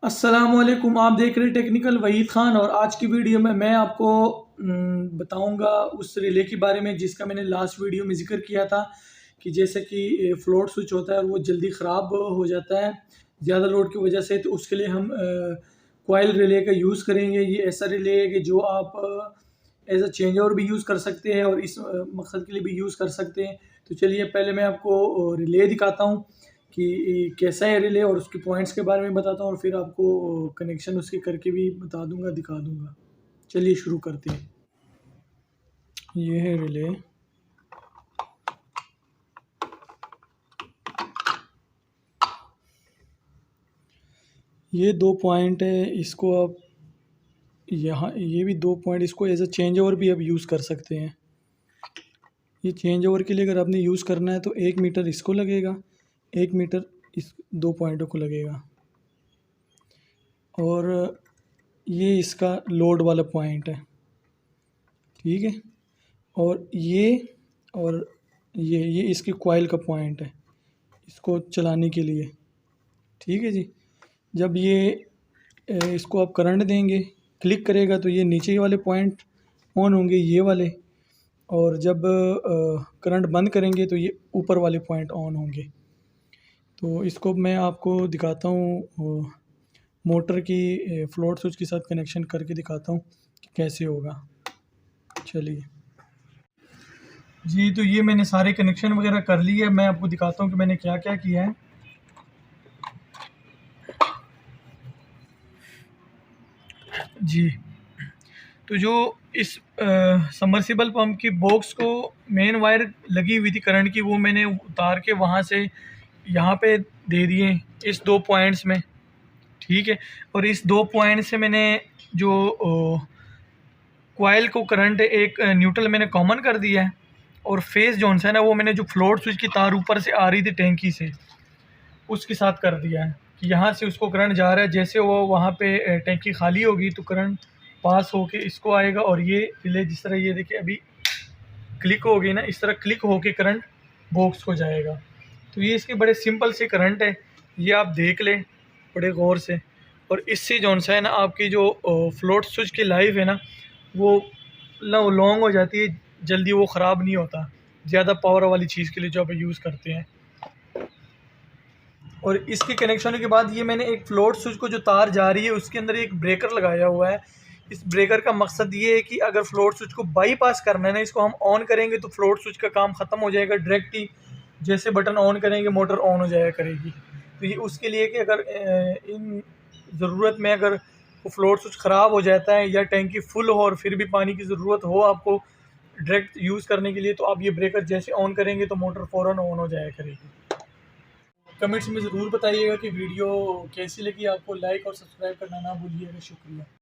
अस्सलामुअलैकुम। आप देख रहे हैं टेक्निकल वहीद ख़ान और आज की वीडियो में मैं आपको बताऊंगा उस रिले के बारे में जिसका मैंने लास्ट वीडियो में ज़िक्र किया था कि जैसे कि फ्लोट स्विच होता है और वो जल्दी ख़राब हो जाता है ज़्यादा लोड की वजह से। तो उसके लिए हम कॉइल रिले का यूज़ करेंगे। ये ऐसा रिले है कि जो आप एज अ चेंज ओवर भी यूज़ कर सकते हैं और इस मकसद के लिए भी यूज़ कर सकते हैं। तो चलिए पहले मैं आपको रिले दिखाता हूँ कि कैसा है रिले और उसके पॉइंट्स के बारे में बताता हूँ और फिर आपको कनेक्शन उसके करके भी बता दूंगा, दिखा दूंगा। चलिए शुरू करते हैं। ये है रिले। ये 2 पॉइंट है, इसको आप यहाँ ये भी 2 पॉइंट, इसको एज अ चेंज ओवर भी आप यूज़ कर सकते हैं। ये चेंज ओवर के लिए अगर आपने यूज़ करना है तो 1 मीटर इसको लगेगा, 1 मीटर इस 2 पॉइंटों को लगेगा। और ये इसका लोड वाला पॉइंट है, ठीक है। और ये इसकी कॉइल का पॉइंट है इसको चलाने के लिए, ठीक है जी। जब ये इसको आप करंट देंगे, क्लिक करेगा तो ये नीचे वाले पॉइंट ऑन होंगे, ये वाले। और जब करंट बंद करेंगे तो ये ऊपर वाले पॉइंट ऑन होंगे। तो इसको मैं आपको दिखाता हूँ, मोटर की फ्लोट स्विच के साथ कनेक्शन करके दिखाता हूँ कि कैसे होगा। चलिए जी, तो ये मैंने सारे कनेक्शन वगैरह कर लिए। मैं आपको दिखाता हूँ कि मैंने क्या क्या किया है। जी, तो जो इस सबमर्सिबल पंप की बॉक्स को मेन वायर लगी हुई थी करंट की, वो मैंने उतार के वहाँ से यहाँ पे दे दिए इस 2 पॉइंट्स में, ठीक है। और इस 2 पॉइंट से मैंने जो कॉइल को करंट एक न्यूट्रल मैंने कॉमन कर दिया है। और फेस जोन से ना वो मैंने जो फ्लोट स्विच की तार ऊपर से आ रही थी टैंकी से, उसके साथ कर दिया है कि यहाँ से उसको करंट जा रहा है। जैसे वो वहाँ पे टैंकी खाली होगी तो करंट पास होके इसको आएगा और ये रिले जिस तरह ये देखिए अभी क्लिक हो गई ना, इस तरह क्लिक होके करंट बॉक्स को जाएगा। तो ये इसके बड़े सिंपल से करंट है, ये आप देख लें बड़े गौर से। और इससे जौन सा है ना आपकी जो फ्लोट स्विच की लाइफ है ना वो लॉन्ग हो जाती है, जल्दी वो ख़राब नहीं होता ज़्यादा पावर वाली चीज़ के लिए जो आप यूज़ करते हैं। और इसके कनेक्शन के बाद ये मैंने एक फ्लोट स्विच को जो तार जा रही है उसके अंदर एक ब्रेकर लगाया हुआ है। इस ब्रेकर का मकसद ये है कि अगर फ्लोट स्विच को बाईपास करना है ना, इसको हम ऑन करेंगे तो फ्लोट स्विच का काम ख़त्म हो जाएगा डायरेक्ट ही। जैसे बटन ऑन करेंगे मोटर ऑन हो जाया करेगी। तो ये उसके लिए कि अगर इन ज़रूरत में अगर वो फ्लोट स्विच ख़राब हो जाता है या टैंकी फुल हो और फिर भी पानी की ज़रूरत हो आपको डायरेक्ट यूज़ करने के लिए, तो आप ये ब्रेकर जैसे ऑन करेंगे तो मोटर फ़ौरन ऑन हो जाया करेगी। कमेंट्स में ज़रूर बताइएगा कि वीडियो कैसी लगी आपको। लाइक और सब्सक्राइब करना ना भूलिएगा। शुक्रिया।